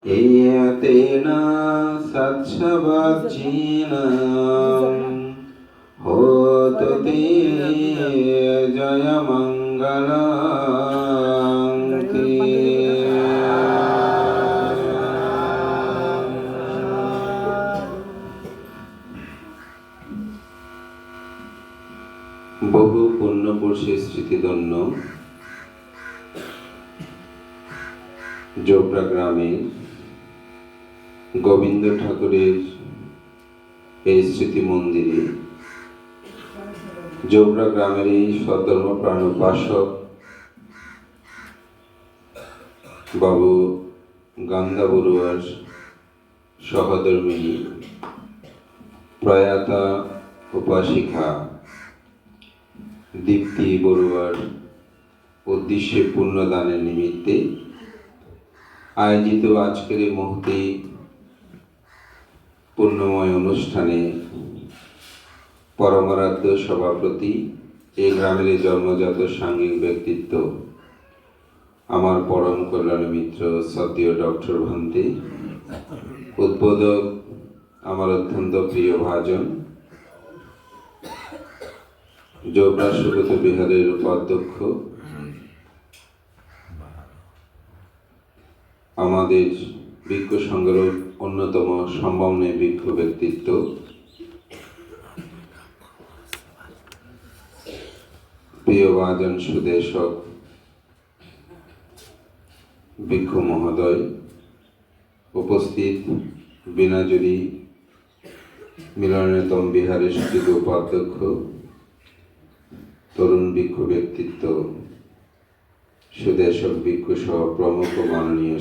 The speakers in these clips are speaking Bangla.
एतेन सत्सवचीन होतु ते जयमङ्गलम्। বহু পুণ্যপুরুষে স্মৃতিধন্য জোবরা গ্রামে গোবিন্দ ঠাকুরের এই স্মৃতি মন্দিরে জোবরা গ্রামের এই সধর্মপ্রাণ উপাসক বাবু গান্দা বড়ুয়ার সহধর্মিণী প্রয়াতা উপাসিকা দীপ্তি বড়ুয়ার উদ্দেশ্যে পুণ্যদানের নিমিত্তে আয়োজিত আজকের এই মুহূর্তে পুণ্যময় অনুষ্ঠানে পরমারাধ্য সভাপতি এই গ্রামের জন্মজাত সাংঘিক ব্যক্তিত্ব আমার পরম কল্যাণ মিত্র শ্রদ্ধেয় ডক্টর ভান্তে, উদ্বোধক আমার অত্যন্ত প্রিয় ভাজন জোবরা সুগত বিহারের উপাধ্যক্ষ, আমাদের বৃক্ষ সংঘের অন্যতম সম্ভাবনীয় বৃক্ষ ব্যক্তিত্ব প্রিয় ভাজন সুদেশক বৃক্ষ মহোদয়, উপস্থিত বিনাজুরি মিলনায়তন বিহারের সুযোগ্য উপাধ্যক্ষ, তরুণ বৃক্ষ ব্যক্তিত্ব সুদেশক বৃক্ষ সহ প্রমুখ মাননীয়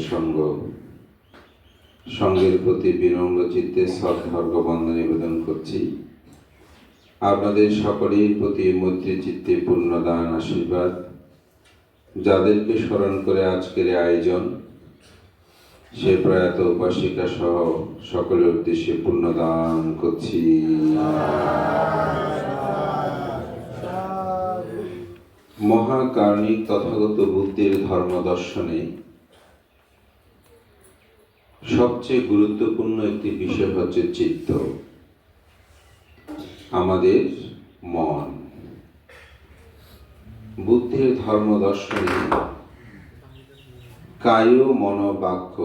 সংঘের প্রতি বিনম্র চিত্তে শ্রদ্ধার্ঘ্য বন্দনা নিবেদন করছি। আপনাদের সকলের প্রতি মৈত্রী চিত্তে পূর্ণদান আশীর্বাদ, যাদেরকে স্মরণ করে আজকের আয়োজন সে প্রয়াত উপাসিকা সহ সকলের উদ্দেশ্যে পূর্ণদান করছি। মহাকারণিক তথাগত বুদ্ধের ধর্ম দর্শনে সবচেয়ে গুরুত্বপূর্ণ একটি বিষয় হচ্ছে চিত্ত, আমাদের মন। বুদ্ধের ধর্ম দর্শনে কায়, মন, বাক্য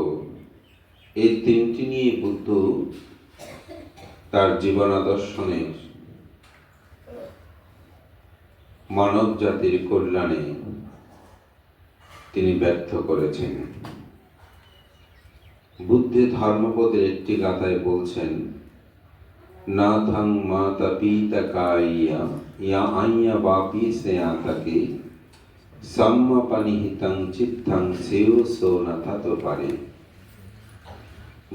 এই তিনটি নিয়ে বুদ্ধ তার জীবনাদর্শনের মানব জাতির কল্যাণে তিনি ব্যর্থ করেছেন। বুদ্ধের ধর্মপদের একটি গাথায় বলছেন, না থাং মাতা পিতা কাইয়া ইয়া আইয়া বাপি সে আতাকে সাম্মা পানিহিতাং চিত্তাং সেও সো না থাতো পারে।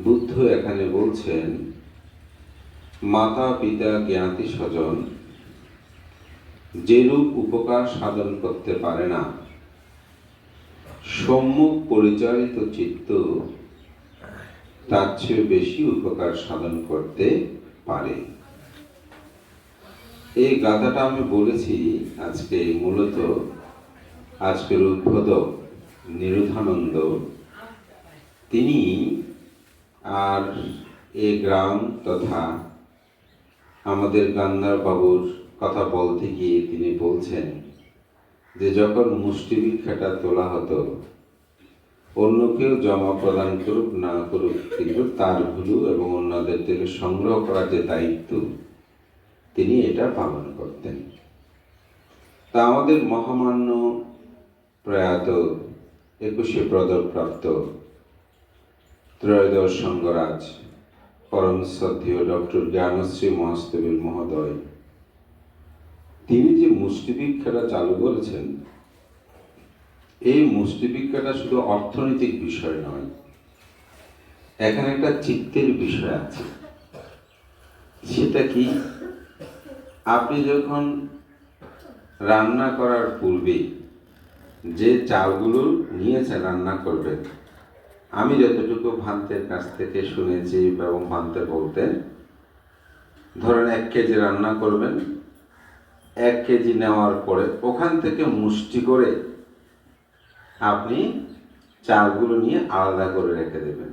বুদ্ধ এখানে বলছেন, মাতা পিতা জ্ঞাতি স্বজন যেরূপ উপকার সাধন করতে পারে না, সম্মুখ পরিচালিত চিত্ত তার চেয়ে বেশি উপকার সাধন করতে পারে। এই গাথাটা আমি বলেছি আজকে মূলত আজকের উদ্বোধক নিরুধানন্দ তিনি আর এই গ্রাম তথা আমাদের গান্ধার বাবুর কথা বলতে গিয়ে তিনি বলছেন যে যখন মুষ্টি ভিক্ষাটা তোলা হতো, অন্য কেউ জমা প্রদান করুক না করুক, কিন্তু তার ভুলু এবং অন্যদের থেকে সংগ্রহ করার যে দায়িত্ব তিনি এটা পালন করতেন। তা আমাদের মহামান্য প্রয়াত 21শে পদকপ্রাপ্ত ত্রয়োদশ সংঘরাজ পরম শ্রদ্ধেয় ডক্টর জ্ঞানশ্রী মহাস্তবীর মহোদয় তিনি যে মুষ্টি ভিক্ষাটা চালু করেছেন, এই মুষ্টি ভিক্ষাটা শুধু অর্থনৈতিক বিষয় নয়, এখানে একটা চিত্তের বিষয় আছে। সেটা কি, আপনি যখন রান্না করার পূর্বে যে চালগুলো নিয়েছেন রান্না করবেন, আমি যতটুকু ভান্তের কাছ থেকে শুনেছি এবং ভান্তে বলতেন, ধরেন 1 কেজি রান্না করবেন, 1 কেজি নেওয়ার পরে ওখান থেকে মুষ্টি করে আপনি চালগুলো নিয়ে আলাদা করে রেখে দেবেন।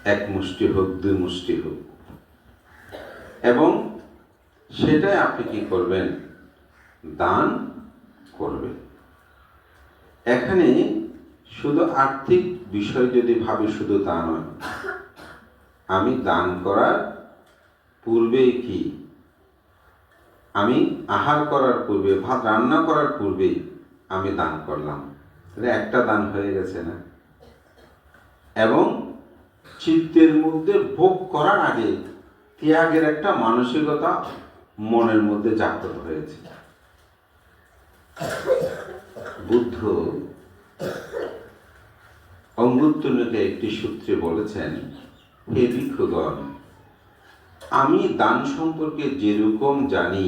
এক মুষ্টি হোক, দুই মুষ্টি হোক, এবং সেটাই আপনি কি করবেন? দান করবেন। এখানে শুধু আর্থিক বিষয় যদি ভাবি, শুধু তা নয়, আমি দান করার পূর্বে কি, আমি আহার করার পূর্বে, ভাত রান্না করার পূর্বে আমি দান করলাম, তাহলে একটা দান হয়ে গেছে না? এবং চিত্তের মধ্যে ভোগ করার আগে ত্যাগের একটা মানসিকতা মনের মধ্যে জাগ্রত হয়েছে। বুদ্ধ অঙ্গুত্তরকে একটি সূত্রে বলেছেন, হে ভিক্ষুগণ, আমি দান সম্পর্কে যেরকম জানি,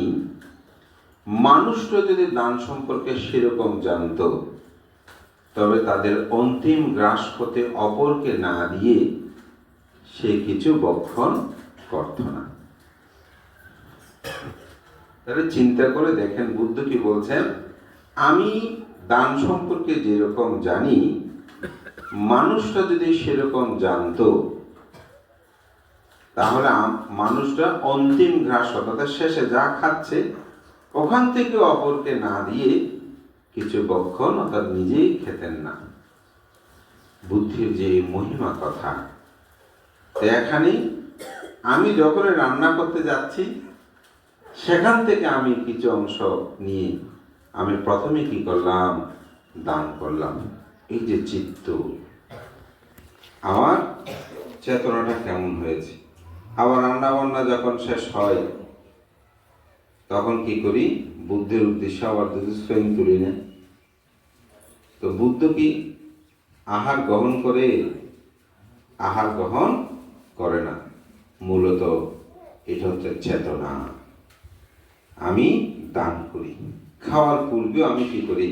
মানুষরা যদি দান সম্পর্কে সেরকম জানত, তবে তাদের অন্তিম গ্রাস হতে অপরকে না দিয়ে সে কিছু বক্ষণ করত না। তাহলে চিন্তা করে দেখেন, বুদ্ধ কি বলছেন? আমি দান সম্পর্কে যেরকম জানি, মানুষটা যদি সেরকম জানতো, তাহলে মানুষটা অন্তিম গ্রাস, অর্থাৎ শেষে যা খাচ্ছে ওখান থেকে অপরকে না দিয়ে কিছু বক্ষণ, অর্থাৎ নিজেই খেতেন না। বুদ্ধির যে মহিমা কথা, এখানে আমি যখন রান্না করতে যাচ্ছি, সেখান থেকে আমি কিছু অংশ নিয়ে আমি প্রথমে কি করলাম? দান করলাম। এই যে চিত্ত, আমার চেতনাটা কেমন হয়েছে। আবার রান্না বান্না যখন শেষ হয়, তখন কি করি? বুদ্ধের উদ্দেশ্যে আবার দুধ স্বয়ং তুলি না। তো বুদ্ধ কি আহার গ্রহণ করে? আহার গ্রহণ করে না। মূলত এটা হচ্ছে চেতনা। আমি দান করি, খাওয়ার পূর্বেও আমি কি করি?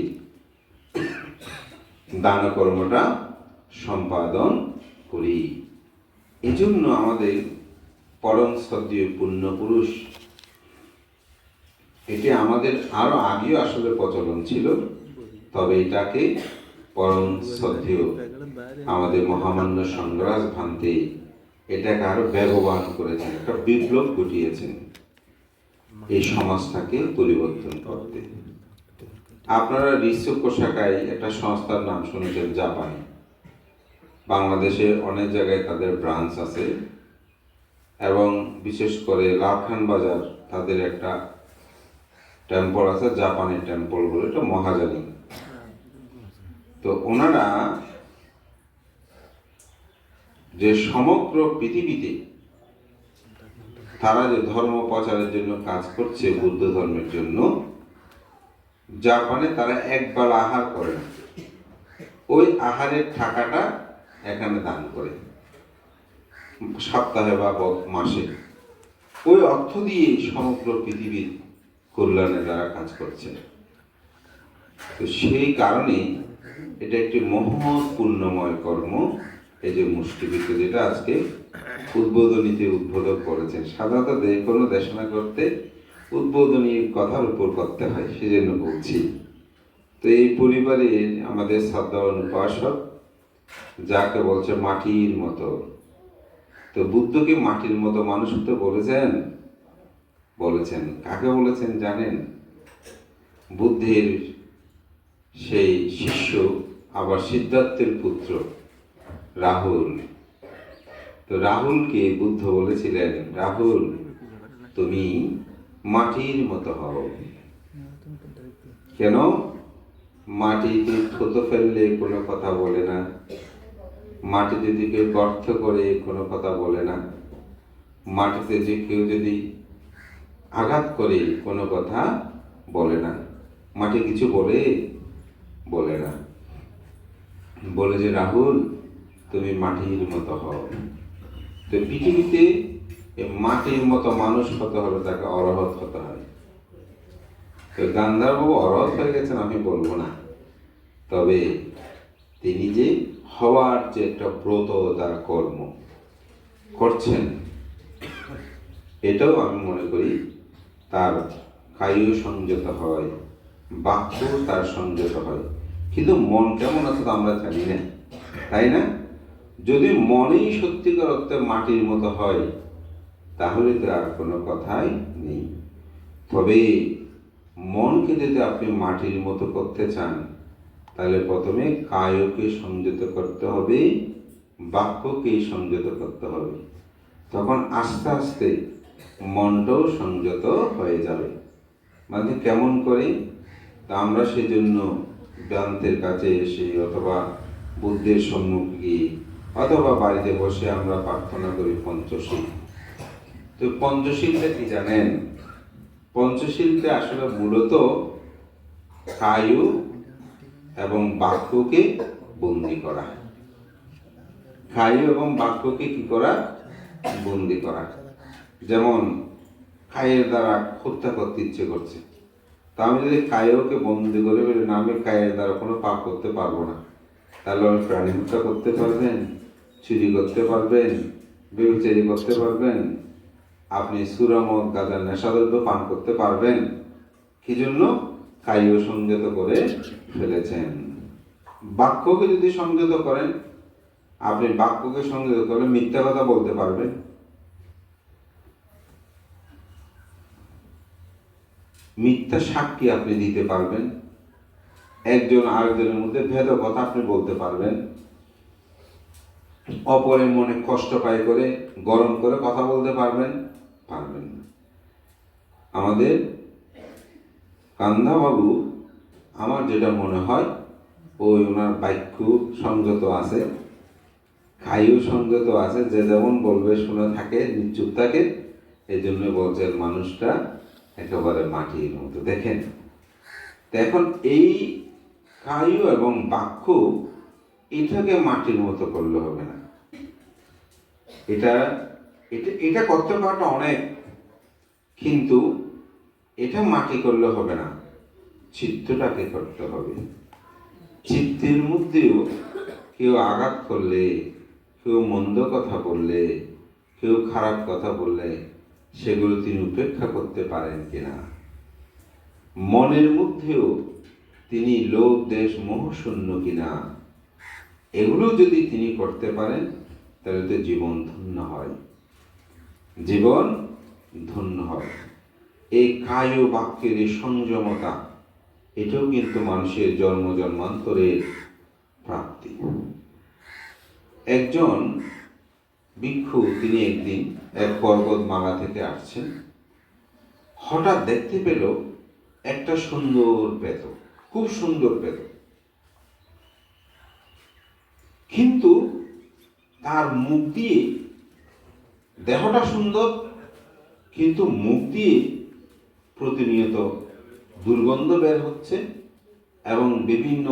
দান কর্মটা সম্পাদন করি। এজন্য আমাদের পরম শ্রদ্ধেয় পুণ্যপুরুষ, এটি আমাদের আরো আগেও আসলে প্রচলন ছিল, তবে এটাকে পরম শ্রদ্ধেয় আমাদের মহামান্য সংগ্রাস ভান্তে এটাকে আরো ব্যবহার করেছেন, একটা বিপ্লব ঘটিয়েছেন এই সমাজটাকে পরিবর্তন করতে। আপনারা রিসো কোশাকাই একটা সংস্থার নাম শুনেছেন, জাপানি। বাংলাদেশে অনেক জায়গায় তাদের ব্রাঞ্চ আছে, এবং বিশেষ করে লাখান বাজার তাদের একটা টেম্পল আছে, জাপানি টেম্পল বলে, এটা মহাজানি। তো ওনারা যে সমগ্র পৃথিবীতে তারা যে ধর্ম প্রচারের জন্য কাজ করছে, বুদ্ধ ধর্মের জন্য, জাপানে তারা একবেলা আহার করে না, ওই আহারের টাকাটা এখানে দান করে, সপ্তাহে বা মাসে ওই অর্থ দিয়ে সমগ্র পৃথিবীর কল্যাণে তারা কাজ করছে। তো সেই কারণে এটা একটি মহৎ পুণ্যময় কর্ম। এই যে মুষ্টিভিক্ষ, যেটা আজকে উদ্বোধনীতে উদ্বোধক করেছেন, সাধারণত কোনো দেশনা করতে উদ্বোধনী কথার উপর করতে হয়, সেজন্য বলছি। তো এই পরিবারে আমাদের শ্রদ্ধাবান উপাসক, যাকে বলছে মাটির মতো, তো বুদ্ধকে মাটির মতো মানুষ হতে বলেছেন। কাকে বলেছেন জানেন? বুদ্ধের সেই শিষ্য, আবার সিদ্ধার্থের পুত্র রাহুল। তো রাহুলকে বুদ্ধ বলেছিলেন, রাহুল তুমি মাটির মতো হও। কেন? মাটিতে থুতো ফেললে কোনো কথা বলে না, মাটিতে যদি কেউ গর্ত করে কোনো কথা বলে না, মাটিতে যে কেউ যদি আঘাত করে কোনো কথা বলে না। মাটি কিছু বলে না, বলে যে রাহুল তুমি মাটির মতো হও। তো পৃথিবীতে মাটির মতো মানুষ হতে হলে তাকে অরহৎ হতে হয়। তো গান্ধারবাবু অরহৎ হয়ে গেছেন আমি বলবো না, তবে তিনি যে হওয়ার যে একটা ব্রত, তার কর্ম করছেন, এটাও আমি মনে করি তার কায়ু সংযত হয়, বাক্য তার সংযত হয়, কিন্তু মন কেমন আছে আমরা জানি না, তাই না? যদি মনেই সত্যিকার অর্থে মাটির মতো হয় তাহলে তো আর কোনো কথাই নেই। তবে মনকে যদি আপনি মাটির মতো করতে চান তাহলে প্রথমে কায়কে সংযত করতে হবে, বাক্যকে সংযত করতে হবে। তখন আস্তে আস্তে মনটাও সংযত হয়ে যাবে। মানে কেমন করে? তা আমরা সেজন্য বেদান্তের কাছে এসে অথবা বুদ্ধের সম্মুখে গিয়ে অথবা বাড়িতে বসে আমরা প্রার্থনা করি পঞ্চশীল। তো পঞ্চশীলটা কি জানেন? পঞ্চশীলটা আসলে মূলত কায় এবং বাক্যকে বন্দি করা। কায় এবং বাক্যকে কি করা? বন্দি করা। যেমন কায়ের দ্বারা হত্যা করতে ইচ্ছে করছে, তা আমি যদি কায়কে বন্দি করে বলি না আমি কায়ের দ্বারা কোনো পাপ করতে পারবো না, তাহলে আমি প্রাণী হত্যা করতে পারবেন, চুরি করতে পারবেন, ব্যভিচারী করতে পারবেন, আপনি সুরামদ গাঁজার নেশাদ্রব্য পান করতে পারবেন? কি জন্য? কায় সংযত করে ফেলেছেন। বাক্যকে যদি সংযত করেন, আপনি বাক্যকে সংযত করলে মিথ্যা কথা বলতে পারবেন, মিথ্যা সাক্ষী আপনি দিতে পারবেন, একজন আরেকজনের মধ্যে ভেদ কথা আপনি বলতে পারবেন, অপরের মনে কষ্ট পায় করে গরম করে কথা বলতে পারবেন? পারবেন না। আমাদের কান্দাবাবু, আমার যেটা মনে হয় ওই ওনার বাক্য সংযত আছে, কায়ও সংযত আছে, যে যেমন বলবে শুনে থাকে, নিশ্চুপ থাকে। এই জন্য বলছেন মানুষটা একেবারে মাটির মতো। দেখেন, এখন এই কায় এবং বাক্য এটাকে মাটির মতো করলে হবে না। এটা এটা এটা করতে পারাটা অনেক, কিন্তু এটা মাটি করলে হবে না, চিত্তটাকে করতে হবে। চিত্তের মধ্যেও কেউ আঘাত করলে, কেউ মন্দ কথা বললে, কেউ খারাপ কথা বললে সেগুলো তিনি উপেক্ষা করতে পারেন কিনা। মনের মধ্যেও তিনি লোভ দেশ মোহ শূন্য কিনা, এগুলো যদি তিনি করতে পারেন তাহলে তো জীবন ধন্য হয়, জীবন ধন্য হয়। এই কায় বাক্যের এই সংযমতা, এটাও কিন্তু মানুষের জন্ম জন্মান্তরের প্রাপ্তি। একজন ভিক্ষু, তিনি একদিন এক পর্বতমালা থেকে আসছেন, হঠাৎ দেখতে পেল একটা সুন্দর পেত, খুব সুন্দর পেত, কিন্তু তার মুখ দিয়ে, দেহটা সুন্দর কিন্তু মুখ দিয়ে প্রতিনিয়ত দুর্গন্ধ বের হচ্ছে এবং বিভিন্ন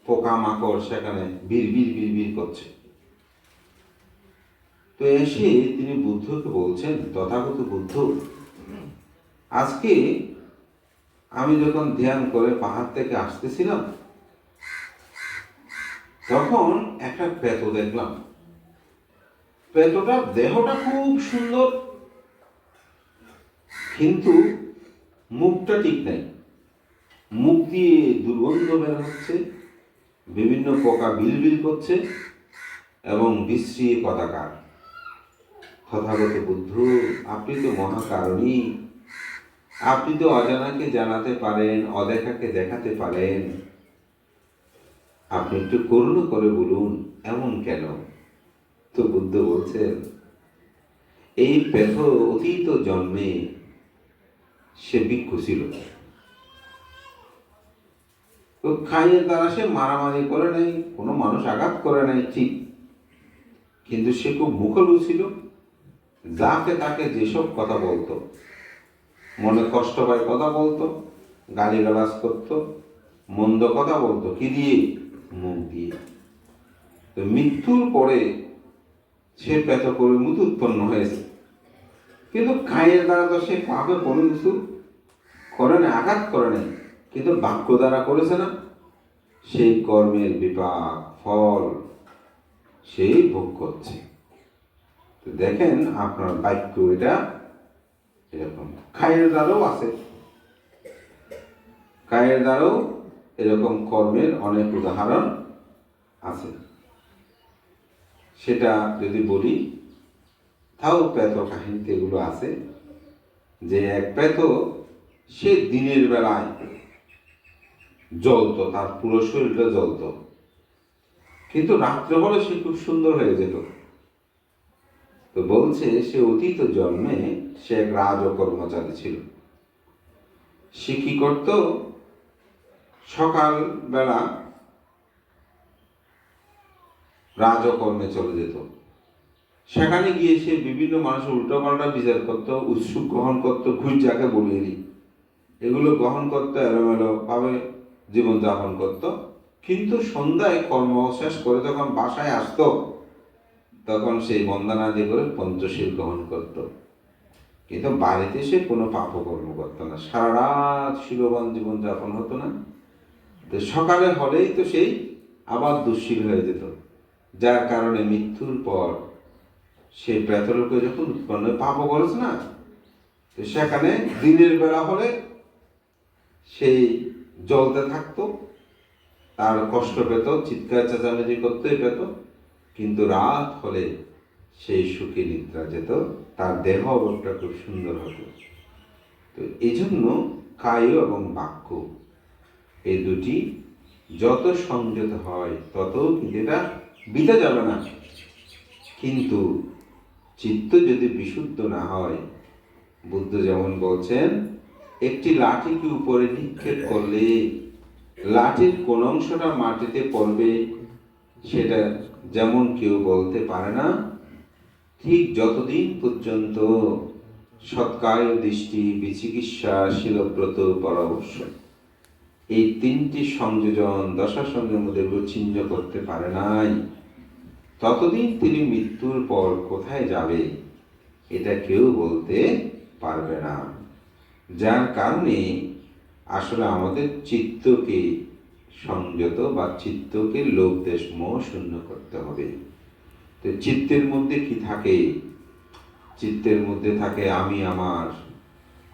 পোকামাকড় সেখানে বিড় করছে। তো এসে তিনি বুদ্ধকে বলছেন, তথাগত বুদ্ধ, আজকে আমি যখন ধ্যান করে পাহাড় থেকে আসতেছিলাম তখন একটা প্রেত দেখলাম। প্রেতটার দেহটা খুব সুন্দর কিন্তু মুখটা ঠিক নাই, মুখ দিয়ে দুর্গন্ধ বের হচ্ছে, বিভিন্ন পোকা বিলবিল করছে এবং বিশ্রী পতাকার। তথাগত বুদ্ধ, আপনি তো মহাকারণী, আপনি তো অজানাকে জানাতে পারেন, অদেখাকে দেখাতে পারেন, আপনি একটু করুণা করে বলুন এমন কেন? তো বুদ্ধ বলছেন, এই পেথ অতীত জন্মে সে ভিক্ষু ছিল। তো খাইয়ের দ্বারা সে মারামারি করে নাই, কোনো মানুষ আঘাত করে নাই ঠিক, কিন্তু সে খুব মুখলু ছিল। যাকে তাকে যেসব কথা বলতো, মনে কষ্ট পায় কথা বলতো, গালিগালাজ করতো, মন্দ কথা বলতো, কি দিয়ে? মুখ দিয়ে। তো মৃত্যুর পরে সে পেত করে মুখ উৎপন্ন হয়েছে, কিন্তু খাইয়ের দ্বারা তো সে পাবে কোনো কিছু করে না, আঘাত করে নাই, কিন্তু বাক্য দ্বারা করেছে না, সেই কর্মের বিপাক ফল সেই ভোগ করছে। তো দেখেন আপনার বাক্য এটা এরকম, খায়ের দ্বারাও আছে, খায়ের দ্বারাও এরকম কর্মের অনেক উদাহরণ আছে। সেটা যদি বলি, তাও প্রেত কাহিনীতে এগুলো আছে যে এক প্রেত সে দিনের বেলায় জ্বলতো, তার পুরো শরীরটা জ্বলতো, কিন্তু রাত্রে হলে সে খুব সুন্দর হয়ে যেত। তো বলছে সে অতীত জন্মে সে এক রাজ কর্মচারী ছিল। সে কি করত, সকাল বেলা রাজকর্মে চলে যেত। সেখানে গিয়ে সে বিভিন্ন মানুষের উল্টোপাল্টা বিচার করত, উৎসুক গ্রহণ করত, ঘুষ যাকে বলিয়ে দিই, এগুলো গ্রহণ করতে এলোমেলো ভাবে জীবনযাপন করত। কিন্তু সন্ধ্যায় কর্ম শেষ করে যখন বাসায় আসত, তখন সেই বন্দনাদি করে পঞ্চশীল গ্রহণ করত। কিন্তু বাড়িতে সে কোনো পাপকর্ম করতো না, সারা রাত শীলবান জীবনযাপন হতো না। তো সকালে হলেই তো সেই আবার দুঃশীল হয়ে যেত, যার কারণে মৃত্যুর পর সে প্রেতলোকে যখন উৎপন্ন পাপ করেছে না, তো সেখানে দিনের বেলা হলে সেই জ্বলতে থাকতো, তার কষ্ট পেত, চিৎকার চেঁচামেচি করতেই পেত, কিন্তু রাত হলে সেই সুখে নিদ্রা যেত, তার দেহ অবস্থা খুব সুন্দর হতো। তো এই জন্য কায় এবং বাক্য এই দুটি যত সংযত হয় তত কিন্তু এটা বিতে যাবে না। কিন্তু চিত্ত যদি বিশুদ্ধ না হয়, বুদ্ধ যেমন বলছেন, একটি লাঠিকে উপরে নিক্ষেপ করলে লাঠির কোন অংশটা মাটিতে পড়বে সেটা যেমন কেউ বলতে পারে না, ঠিক যতদিন পর্যন্ত সৎকায় দৃষ্টি, বিচিকিৎসা, শীলব্রত, পরামর্শ এই তিনটি সংযোজন দশাসঙ্গের মধ্যে বিচ্ছিন্ন করতে পারে নাই, ততদিন তিনি মৃত্যুর পর কোথায় যাবে এটা কেউ বলতে পারবে না। যার কারণে আসলে আমাদের চিত্তকে সংযত বা চিত্তকে লোভ দেশ মোহ শূন্য করতে হবে। তো চিত্তের মধ্যে কি থাকে? চিত্তের মধ্যে থাকে আমি, আমার,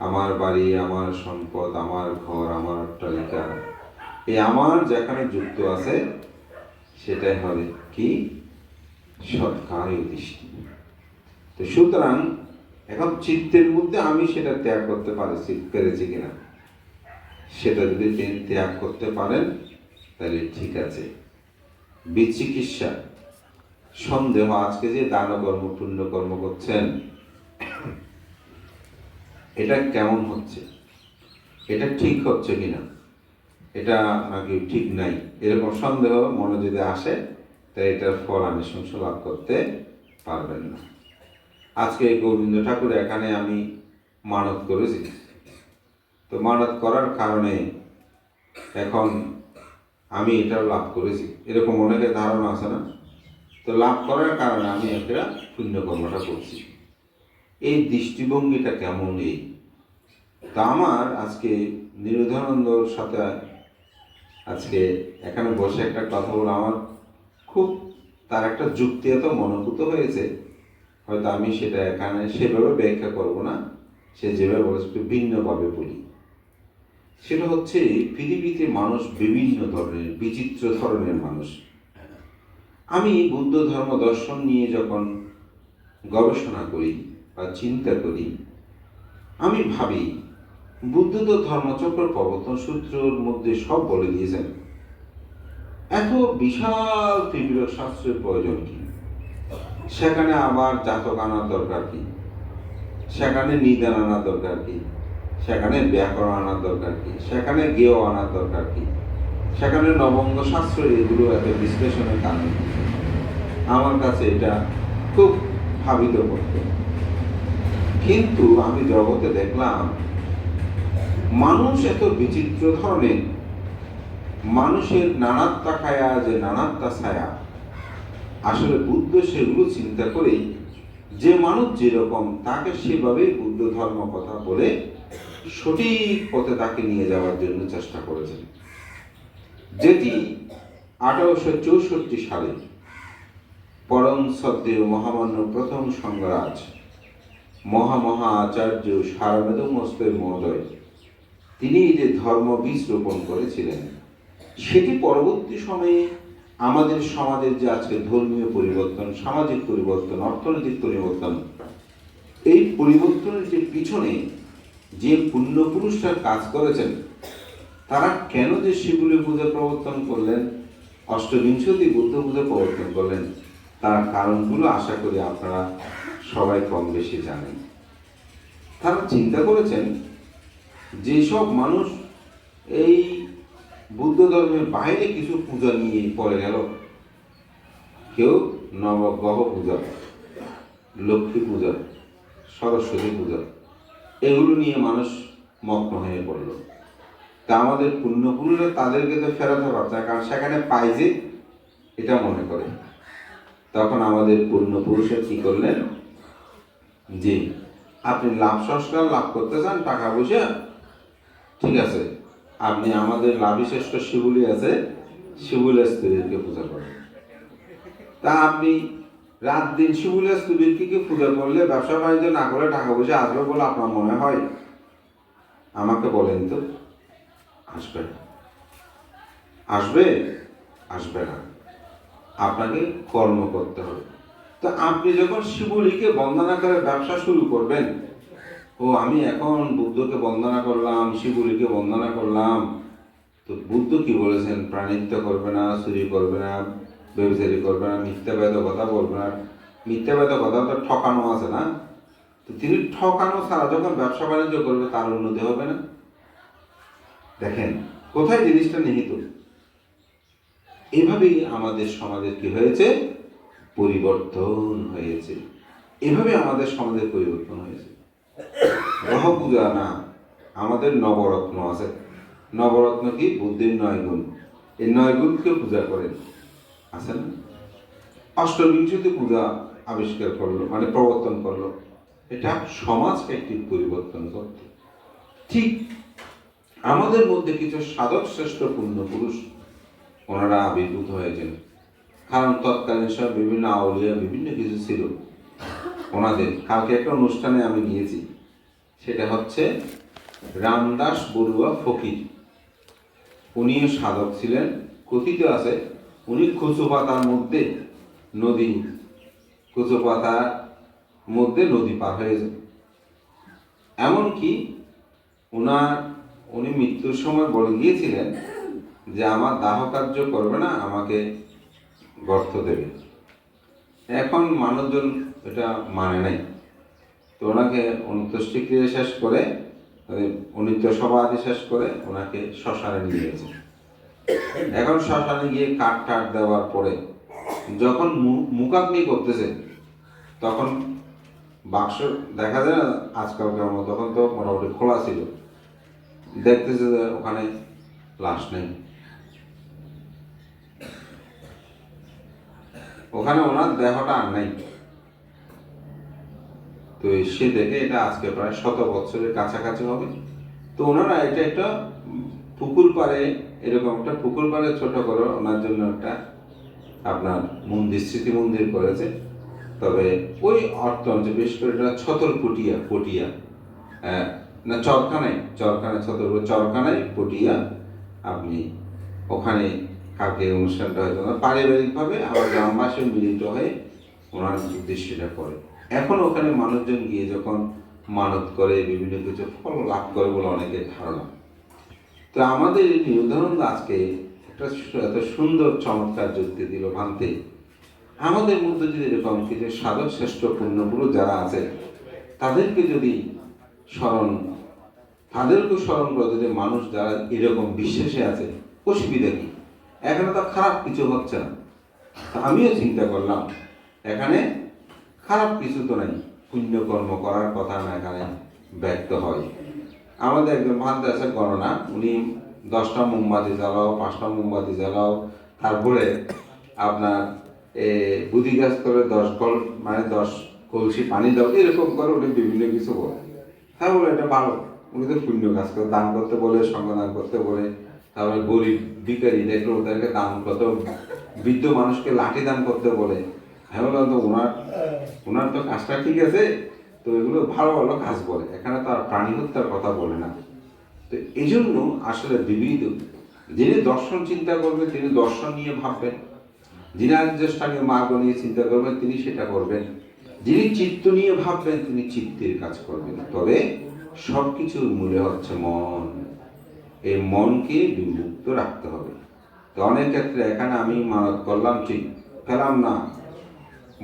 আমার বাড়ি, আমার সম্পদ, আমার ঘর, আমার অট্টালিকা। এই আমার যেখানে যুক্ত আছে সেটাই হবে কি? সৎকায় দৃষ্টি। তো সুতরাং এখন চিত্তের মধ্যে আমি সেটা ত্যাগ করতে পেরেছি কিনা, সেটা যদি তিনি ত্যাগ করতে পারেন তাহলে ঠিক আছে। বিচিকিৎসা, সন্দেহ, আজকে যে দান কর্ম পুণ্য কর্ম করছেন এটা কেমন হচ্ছে, এটা ঠিক হচ্ছে কিনা, এটা নাকি ঠিক নাই, এরকম সন্দেহ মনে যদি আসে তাই এটার ফল আনিশংস লাভ করতে পারবেন না। আজকে গোবিন্দ ঠাকুর এখানে আমি মানত করেছি, তো মানত করার কারণে এখন আমি এটাও লাভ করেছি, এরকম অনেকের ধারণা আছে না? তো লাভ করার কারণে আমি একটা পুণ্যকর্মটা করছি, এই দৃষ্টিভঙ্গিটা কেমন? এই তা আমার আজকে নিরুধানন্দর সাথে আজকে এখানে বসে একটা কথা বলে আমার খুব তার একটা যুক্তি এত মনোভূত হয়েছে, হয়তো আমি সেটা এখানে সেভাবে ব্যাখ্যা করব না, সে যেভাবে বলেছে একটু ভিন্নভাবে বলি। সেটা হচ্ছে পৃথিবীতে মানুষ বিভিন্ন ধরনের, বিচিত্র ধরনের মানুষ। আমি বুদ্ধ ধর্ম দর্শন নিয়ে যখন গবেষণা করি বা চিন্তা করি, আমি ভাবি বুদ্ধ তো ধর্মচক্র প্রবর্তন সূত্রের মধ্যে সব বলে দিয়েছেন, এত বিশাল ত্রিপিটক শাস্ত্রের প্রয়োজন কি? সেখানে আবার জাতক আনার দরকার কি? সেখানে নিদান আনার দরকার কি? সেখানে ব্যাকরণ আনার দরকার কি? সেখানে জ্ঞেয় আনার দরকার কি? সেখানে নবঙ্গ শাস্ত্র এগুলো এত বিশ্লেষণের কারণ। আমার কাছে এটা খুব ভাবিত করত। কিন্তু আমি জগতে দেখলাম মানুষ এত বিচিত্র ধরনের, মানুষের নানাত্মা খায়া যে নানাত্মা ছায়া, আসলে বুদ্ধ সেগুলো চিন্তা করে যে মানুষ যেরকম তাকে সেভাবেই বুদ্ধ ধর্ম কথা বলে সঠিক পথে তাকে নিয়ে যাওয়ার জন্য চেষ্টা করেছেন। যেটি 1864 সালে পরম শ্রদ্ধেয় মহামান্য প্রথম সংঘরাজ মহা আচার্য সারমেদ মস্তয় মহোদয় তিনি যে ধর্ম বীজ রোপণ করেছিলেন, সেটি পরবর্তী সময়ে আমাদের সমাজের যে আজকে ধর্মীয় পরিবর্তন, সামাজিক পরিবর্তন, অর্থনৈতিক পরিবর্তন, এই পরিবর্তনের যে পিছনে যে পুণ্যপুরুষরা কাজ করেছেন, তারা কেন যে শিবলী পূজা প্রবর্তন করলেন, অষ্টবিংশতি বুদ্ধ পূজা প্রবর্তন করলেন, তার কারণগুলো আশা করি আপনারা সবাই কম বেশি জানেন। তারা চিন্তা করেছেন যেসব মানুষ এই বুদ্ধ ধর্মের বাইরে কিছু পূজা নিয়ে পড়ে গেল, কেউ নবগ্রহ পূজা, লক্ষ্মী পূজা, সরস্বতী পূজা, এগুলো নিয়ে মানুষ মগ্ন হয়ে পড়ল। তা আমাদের পুণ্যপুরুষরা তাদেরকে তো ফেরাতে পারছে না, কারণ সেখানে পায় যে, এটা মনে করে। তখন আমাদের পুণ্যপুরুষরা কি করলেন, যে আপনি লাভ সংস্কার লাভ করতে চান টাকা পয়সা, ঠিক আছে, আপনি আমাদের লাভিশ্রেষ্ঠ শিবুলি আছে, শিবুলের স্ত্রীকে পূজা করেন। তা আপনি রাত দিন শিবুলের স্ত্রীকে পূজা করলে, ব্যবসা বাণিজ্য না করে টাকা পয়সা আসবে বলে আপনার মনে হয়? আমাকে বলেন তো, আসবে? আসবে? আসবে না। আপনাকে কর্ম করতে হবে। তো আপনি যখন শিবুলিকে বন্দনা করে ব্যবসা শুরু করবেন, ও আমি এখন বুদ্ধকে বন্দনা করলাম, শিবুলিকে বন্দনা করলাম, তো বুদ্ধ কি বলেছেন? প্রাণিত্য করবে না, চুরি করবে না, ব্যভিচারী করবে না, মিথ্যাবাদ কথা বলবে না। মিথ্যাবাদ কথা তো ঠকানো আছে না? তো তিনি ঠকানো ছাড়া যখন ব্যবসা বাণিজ্য করবে, তার উন্নতি হবে না। দেখেন কোথায় জিনিসটা নিহিত। এভাবেই আমাদের সমাজের কি হয়েছে, পরিবর্তন হয়েছে। এভাবে আমাদের সমাজের পরিবর্তন হয়েছে। গ্রহ পূজা না, আমাদের নবরত্ন আছে। নবরত্ন কি? বুদ্ধির 9 গুণ। এই 9 গুণকে পূজা করেন, আছে না? অষ্টবিংশতি পূজা আবিষ্কার করলো, মানে প্রবর্তন করলো। এটা সমাজকে একটি পরিবর্তন করতে। ঠিক আমাদের মধ্যে কিছু সাধক শ্রেষ্ঠ পুণ্যপুরুষ ওনারা আবির্ভূত হয়েছেন, কারণ তৎকালীন সব বিভিন্ন আউলিয়া বিভিন্ন কিছু ছিল ওনাদের। কালকে একটা অনুষ্ঠানে আমি গিয়েছি, সেটা হচ্ছে রামদাস বড়ুয়া ফকির। উনিও সাধক ছিলেন। কথিত আছে উনি কচু পাতার মধ্যে নদী, কচু পাতার মধ্যে নদী পার হয়েছেন। এমনকি উনি মৃত্যুর সময় বলে গিয়েছিলেন যে আমার দাহ কার্য করবে না, আমাকে গর্ত দেবে। এখন মানুষজন এটা মানে নাই, তো ওনাকে অন্ত্যেষ্টিক্রিয়া শেষ করে, অনিত্য সমাধি শেষ করে ওনাকে শ্মশানে নিয়ে গেছে। এখন শ্মশানে গিয়ে কাঠ টাট দেওয়ার পরে যখন মুখাগ্নি করতেছে, তখন বাক্স দেখা যায় না আজকালকার মতো, তখন তো মোটামুটি খোলা ছিল, দেখতেছে যে ওখানে লাশ নেই। ওখানে ওনার দেহটা আর নাই। তো সে দেখে, এটা আজকে প্রায় 100 বছরের কাছাকাছি হবে। তো ওনারা এটা একটা পুকুর পাড়ে, এরকম একটা পুকুর পাড়ে ছোট করে ওনার জন্য একটা আপনার মন্দির, স্মৃতি মন্দির করেছে। তবে ওই অর্থ অঞ্চল, বিশেষ করে এটা পটিয়া না চরখানায় চরখানায় পটিয়া, আপনি ওখানে কালকে অনুষ্ঠানটা হয়তো না, পারিবারিকভাবে আমার গ্রামবাসী মিলিত হয়ে ওনার উদ্দেশ্যটা করে। এখন ওখানে মানুষজন গিয়ে যখন মানত করে, বিভিন্ন কিছু ফল লাভ করে বলে অনেকের ধারণা। তো আমাদের নির্ধারণ আজকে একটা এত সুন্দর চমৎকার যুক্তি দিল ভান্তে। আমাদের মধ্যে যদি এরকম কিছু সাধক শ্রেষ্ঠ পুণ্যপুরুষ যারা আছে, তাদেরকে স্মরণ করে যদি মানুষ যারা এরকম বিশ্বাসে আছে, অসুবিধা কি? এখানে তো খারাপ কিছু হচ্ছে না। আমিও চিন্তা করলাম এখানে খারাপ কিছু তো নাই, পুণ্যকর্ম করার কথা না এখানে ব্যক্ত হয়। আমাদের একজন ভান্তে আছে গণনা, উনি 10টা মোমবাতি জ্বালাও, 5টা মোমবাতি জ্বালাও, তারপরে আপনার বুদ্ধি গাছ করে 10 কল, মানে 10 কলসি পানি দাও, এরকম করে উনি বিভিন্ন কিছু বলে। হ্যাঁ বলে এটা ভালো, উনি তো পুণ্য কাজ করে, দান করতে বলে, সঙ্গ দান করতে বলে। তারপরে গরিব ভিখারি দেখলো ওদেরকে দান করতে, বৃদ্ধ মানুষকে লাঠি দান করতে বলে। হ্যাঁ বললাম তো ওনার তো কাজটা ঠিক আছে, তো এগুলো ভালো ভালো কাজ বলে, এখানে তো আর প্রাণী হত্যার কথা বলে না। তো এই জন্য আসলে বিবিধ, যিনি দর্শন চিন্তা করবে তিনি দর্শন নিয়ে ভাববেন, যিনি জ্যেষ্ঠাকে মার্গ নিয়ে চিন্তা করবেন তিনি সেটা করবেন, যিনি চিত্ত নিয়ে ভাববেন তিনি চিত্তের কাজ করবেন। তবে সব কিছুর মূলে হচ্ছে মন। এই মনকে বিমুক্ত রাখতে হবে। তো অনেক ক্ষেত্রে এখানে আমি মানত করলাম, ঠিক পেলাম না,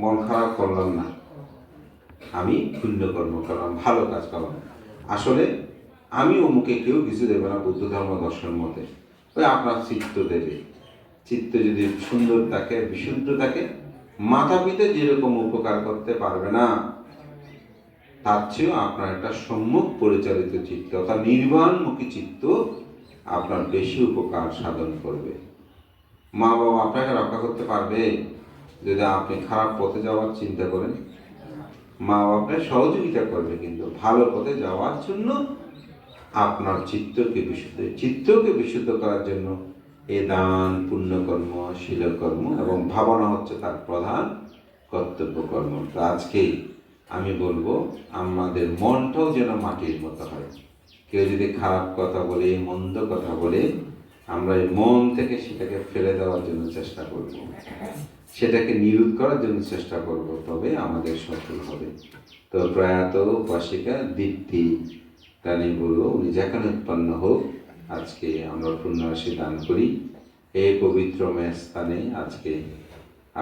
মন খারাপ করলাম না, আমি পুণ্যকর্ম করলাম, ভালো কাজ করলাম, আসলে আমি অমুকে কেউ কিছু দেবে না বুদ্ধ ধর্ম দর্শন মতে। ওই আপনার চিত্ত দেবে। চিত্ত যদি সুন্দর থাকে, বিশুদ্ধ থাকে, মাথা পিতা যেরকম উপকার করতে পারবে না, তার চেয়েও আপনার একটা সম্মুখ পরিচালিত চিত্ত অর্থাৎ নির্বাণমুখী চিত্ত আপনার বেশি উপকার সাধন করবে। মা বাবা আপনাকে রক্ষা করতে পারবে যদি আপনি খারাপ পথে যাওয়ার চিন্তা করেন। মা বাবা সহযোগিতা করবে, কিন্তু ভালো পথে যাওয়ার জন্য আপনার চিত্তকে বিশুদ্ধ করার জন্য এ দান, পুণ্যকর্ম, শীলকর্ম এবং ভাবনা হচ্ছে তার প্রধান কর্তব্য কর্ম। তো আজকে আমি বলবো আমাদের মনটাও যেন মাটির মতো হয়। কেউ যদি খারাপ কথা বলে, মন্দ কথা বলে, আমরা এই মন থেকে সেটাকে ফেলে দেওয়ার জন্য চেষ্টা করব, সেটাকে নিরোধ করার জন্য চেষ্টা করব, তবে আমাদের সফল হবে। তো প্রয়াত উপাসিকা দীপ্তি রানী বলল, উনি যেখানে উৎপন্ন হোক, আজকে আমরা পুণ্যরাশি দান করি। এই পবিত্র স্থানে আজকে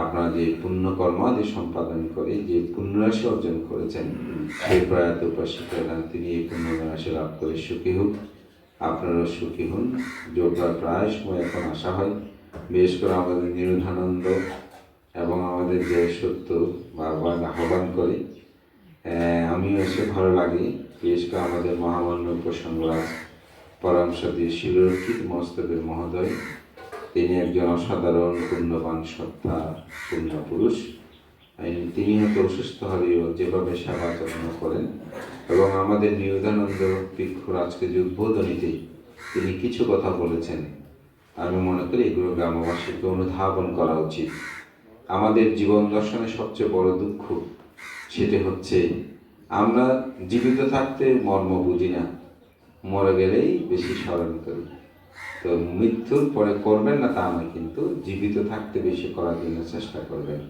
আপনারা যে পুণ্যকর্মাদি সম্পাদন করে যে পুণ্যরাশি অর্জন করেছেন, সেই প্রয়াত উপাসিকা তিনি এই পুণ্যরাশি লাভ করে সুখী হোক। আপনারা সুখী হন। যোগরা প্রায় সময় এখন আসা হয়, বিশেষ করে আমাদের নিরুধানন্দ এবং আমাদের যে সত্য বারবার আহ্বান করে, আমিও এসে ভালো লাগে। বিশেষ করে আমাদের মহামান্য উপসংরাজ পরম সতী শিরোরক্ষিত মস্তকের মহোদয়, তিনি একজন অসাধারণ পুণ্যবান সত্তা, পুণ্যপুরুষ। তিনি হয়তো অসুস্থ হলেও যেভাবে সেবা যত্ন করেন, এবং আমাদের নিরুধানন্দ ভিক্ষুর আজকে যে উদ্বোধনীতে তিনি কিছু কথা বলেছেন, আমি মনে করি এগুলো গ্রামবাসীকে অনুধাবন করা উচিত। আমাদের জীবন দর্শনের সবচেয়ে বড় দুঃখ সেটি হচ্ছে আমরা জীবিত থাকতে মর্ম বুঝি না, মরে গেলেই বেশি স্মরণ করি। তো মৃত্যুর পরে করবেন না তা নয়, কিন্তু জীবিত থাকতে বেশি করার জন্য চেষ্টা করবেন।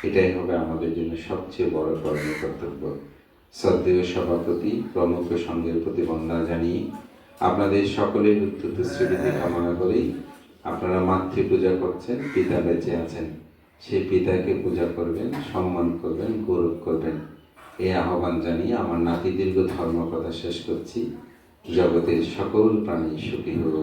এটাই হবে আমাদের জন্য সবচেয়ে বড় করণীয় কর্তব্য। শ্রদ্ধেয় সভাপতি প্রমুখ সঙ্গের প্রতি বন্দনা জানিয়ে আপনাদের সকলের উত্তর স্মৃতি কামনা করেই, আপনারা মাতৃ পূজা করছেন, পিতা বেঁচে আছেন, সেই পিতাকে পূজা করবেন, সম্মান করবেন, গৌরব করবেন, এই আহ্বান জানিয়ে আমার নাতি দীর্ঘ ধর্ম কথা শেষ করছি। জগতের সকল প্রাণী সুখী হোক।